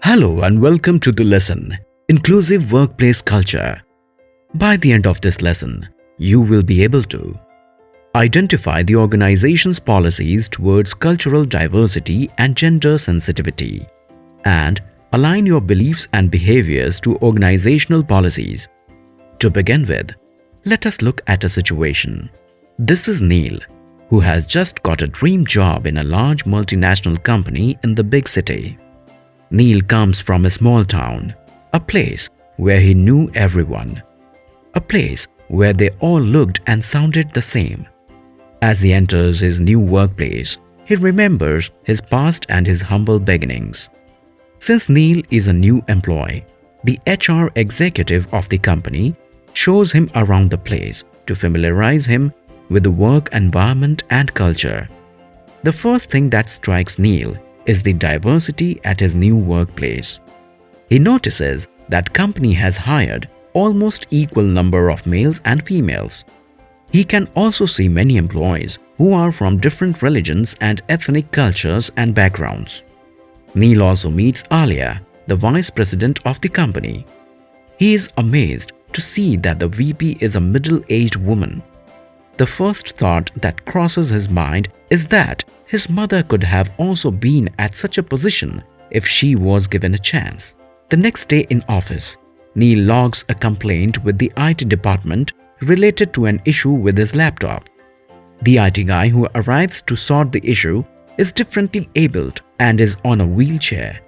Hello and welcome to the lesson Inclusive Workplace Culture. By the end of this lesson, you will be able to identify the organization's policies towards cultural diversity and gender sensitivity, and align your beliefs and behaviors to organizational policies. To begin with, let us look at a situation. This is Neil, who has just got a dream job in a large multinational company in the big city. Neil comes from a small town, a place where he knew everyone, a place where they all looked and sounded the same. As he enters his new workplace, he remembers his past and his humble beginnings. Since Neil is a new employee, the HR executive of the company shows him around the place to familiarize him with the work environment and culture. The first thing that strikes Neil is the diversity at his new workplace. He notices that company has hired almost equal number of males and females. He can also see many employees who are from different religions and ethnic cultures and backgrounds. Neil also meets Alia, the vice president of the company. He is amazed to see that the VP is a middle-aged woman. The first thought that crosses his mind is that his mother could have also been at such a position if she was given a chance. The next day in office, Neil logs a complaint with the IT department related to an issue with his laptop. The IT guy who arrives to sort the issue is differently abled and is on a wheelchair.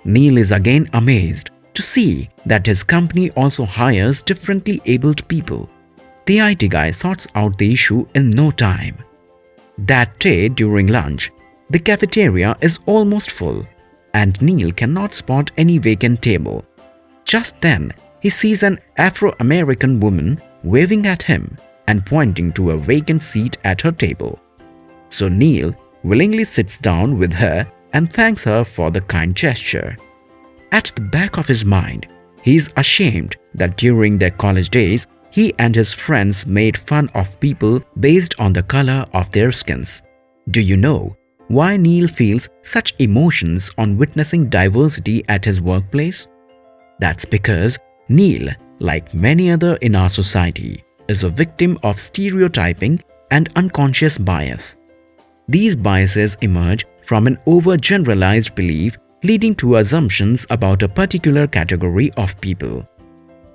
Neil is again amazed to see that his company also hires differently abled people. The IT guy sorts out the issue in no time. That day during lunch, the cafeteria is almost full and Neil cannot spot any vacant table. Just then, he sees an Afro-American woman waving at him and pointing to a vacant seat at her table. So Neil willingly sits down with her and thanks her for the kind gesture. At the back of his mind, he is ashamed that during their college days, he and his friends made fun of people based on the color of their skins. Do you know why Neil feels such emotions on witnessing diversity at his workplace? That's because Neil, like many other in our society, is a victim of stereotyping and unconscious bias. These biases emerge from an overgeneralized belief leading to assumptions about a particular category of people.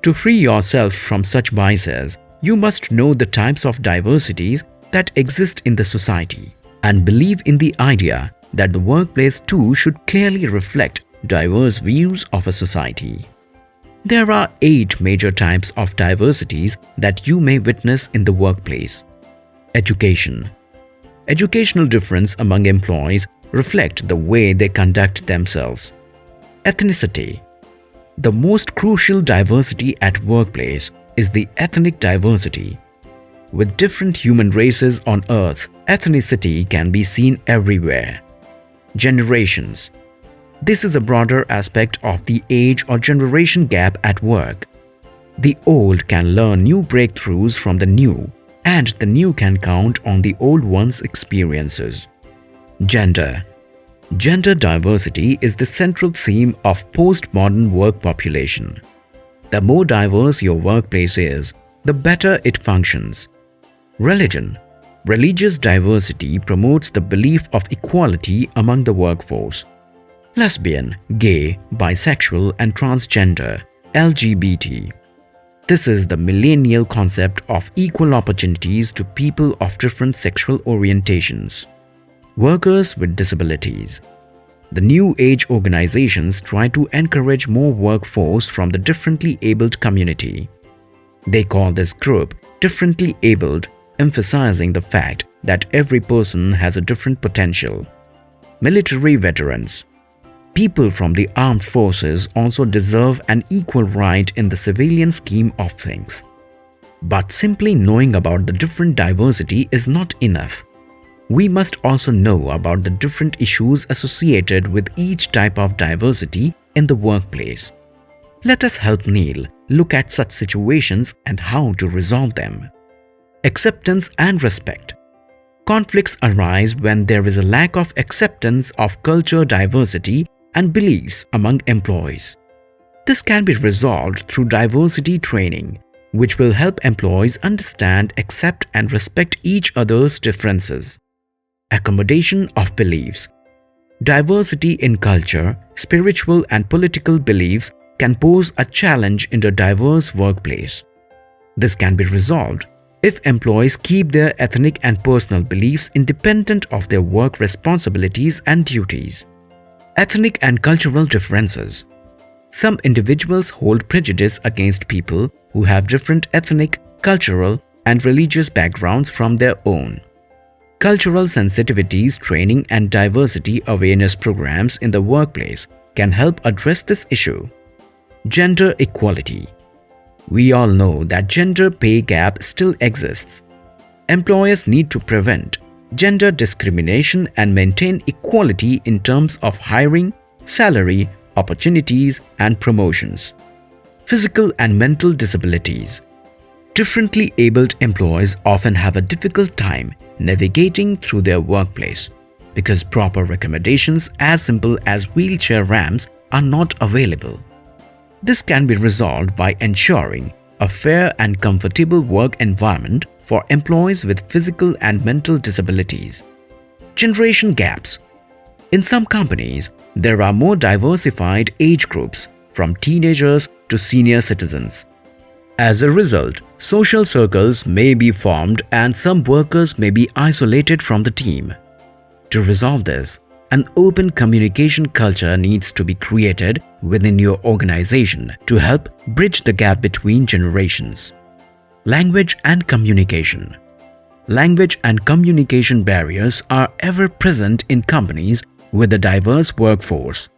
To free yourself from such biases, you must know the types of diversities that exist in the society and believe in the idea that the workplace too should clearly reflect diverse views of a society. There are 8 major types of diversities that you may witness in the workplace. Education. Educational difference among employees reflect the way they conduct themselves. Ethnicity. The most crucial diversity at workplace is the ethnic diversity. With different human races on earth, ethnicity can be seen everywhere. Generations. This is a broader aspect of the age or generation gap at work. The old can learn new breakthroughs from the new, and the new can count on the old one's experiences. Gender. Gender diversity is the central theme of postmodern work population. The more diverse your workplace is, the better it functions. Religion. Religious diversity promotes the belief of equality among the workforce. Lesbian, gay, bisexual and transgender, LGBT. This is the millennial concept of equal opportunities to people of different sexual orientations. Workers with disabilities. The new age organizations try to encourage more workforce from the differently abled community. They call this group differently abled, emphasizing the fact that every person has a different potential. Military veterans. People from the armed forces also deserve an equal right in the civilian scheme of things. But simply knowing about the different diversity is not enough. We must also know about the different issues associated with each type of diversity in the workplace. Let us help Neil look at such situations and how to resolve them. Acceptance and respect. Conflicts arise when there is a lack of acceptance of culture diversity and beliefs among employees. This can be resolved through diversity training, which will help employees understand, accept, and respect each other's differences. Accommodation of beliefs. Diversity in culture, spiritual, and political beliefs can pose a challenge in a diverse workplace. This can be resolved if employees keep their ethnic and personal beliefs independent of their work responsibilities and duties. Ethnic and cultural differences. Some individuals hold prejudice against people who have different ethnic, cultural, and religious backgrounds from their own. Cultural sensitivities training and diversity awareness programs in the workplace can help address this issue. Gender equality. We all know that gender pay gap still exists. Employers need to prevent gender discrimination and maintain equality in terms of hiring, salary, opportunities, and promotions. Physical and mental disabilities. Differently abled employees often have a difficult time navigating through their workplace because proper accommodations as simple as wheelchair ramps are not available. This can be resolved by ensuring a fair and comfortable work environment for employees with physical and mental disabilities. Generation gaps. In some companies, there are more diversified age groups from teenagers to senior citizens. As a result, social circles may be formed and some workers may be isolated from the team. To resolve this, an open communication culture needs to be created within your organization to help bridge the gap between generations. Language and communication. Language and communication barriers are ever present in companies with a diverse workforce.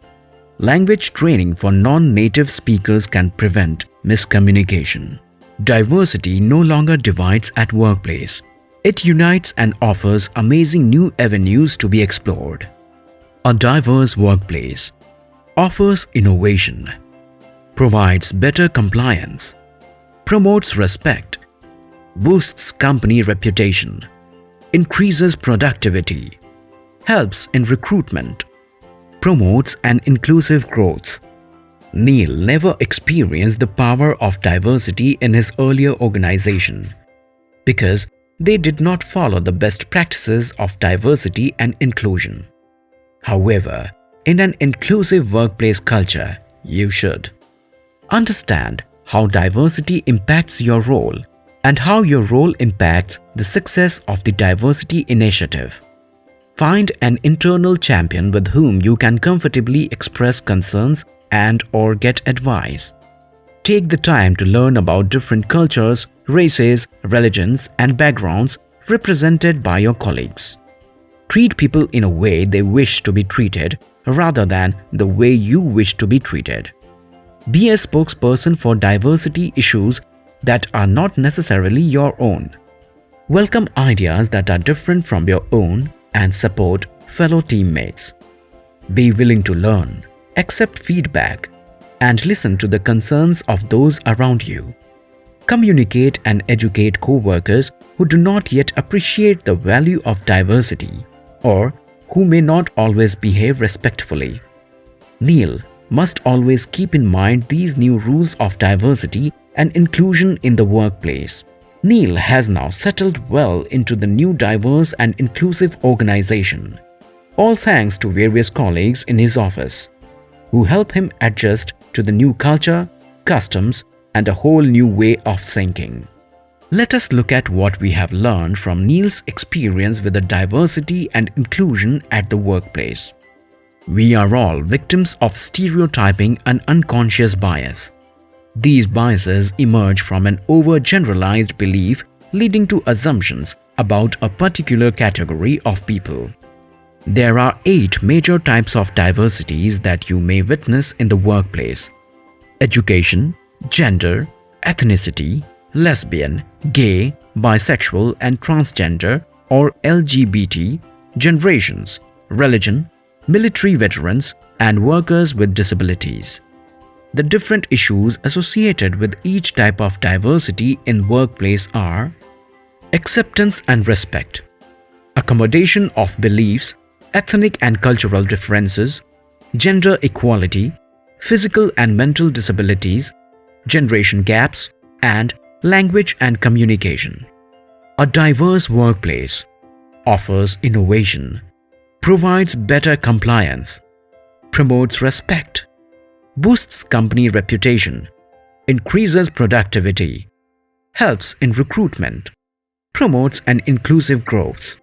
Language training for non-native speakers can prevent miscommunication. Diversity no longer divides at workplace. It unites and offers amazing new avenues to be explored. A diverse workplace offers innovation, provides better compliance, promotes respect, boosts company reputation, increases productivity, helps in recruitment, promotes an inclusive growth. Neil never experienced the power of diversity in his earlier organization because they did not follow the best practices of diversity and inclusion. However, in an inclusive workplace culture, you should understand how diversity impacts your role and how your role impacts the success of the diversity initiative. Find an internal champion with whom you can comfortably express concerns and/or get advice. Take the time to learn about different cultures, races, religions, and backgrounds represented by your colleagues. Treat people in a way they wish to be treated rather than the way you wish to be treated. Be a spokesperson for diversity issues that are not necessarily your own. Welcome ideas that are different from your own and support fellow teammates. Be willing to learn, accept feedback, and listen to the concerns of those around you. Communicate and educate co-workers who do not yet appreciate the value of diversity or who may not always behave respectfully. Neil must always keep in mind these new rules of diversity and inclusion in the workplace. Neil has now settled well into the new diverse and inclusive organization, all thanks to various colleagues in his office who help him adjust to the new culture, customs, and a whole new way of thinking. Let us look at what we have learned from Neil's experience with the diversity and inclusion at the workplace. We are all victims of stereotyping and unconscious bias. These biases emerge from an overgeneralized belief leading to assumptions about a particular category of people. There are 8 major types of diversities that you may witness in the workplace: education, gender, ethnicity, lesbian, gay, bisexual and transgender or LGBT, generations, religion, military veterans, and workers with disabilities. The different issues associated with each type of diversity in workplace are acceptance and respect, accommodation of beliefs, ethnic and cultural differences, gender equality, physical and mental disabilities, generation gaps, and language and communication. A diverse workplace offers innovation, provides better compliance, promotes respect, boosts company reputation, increases productivity, helps in recruitment, promotes an inclusive growth.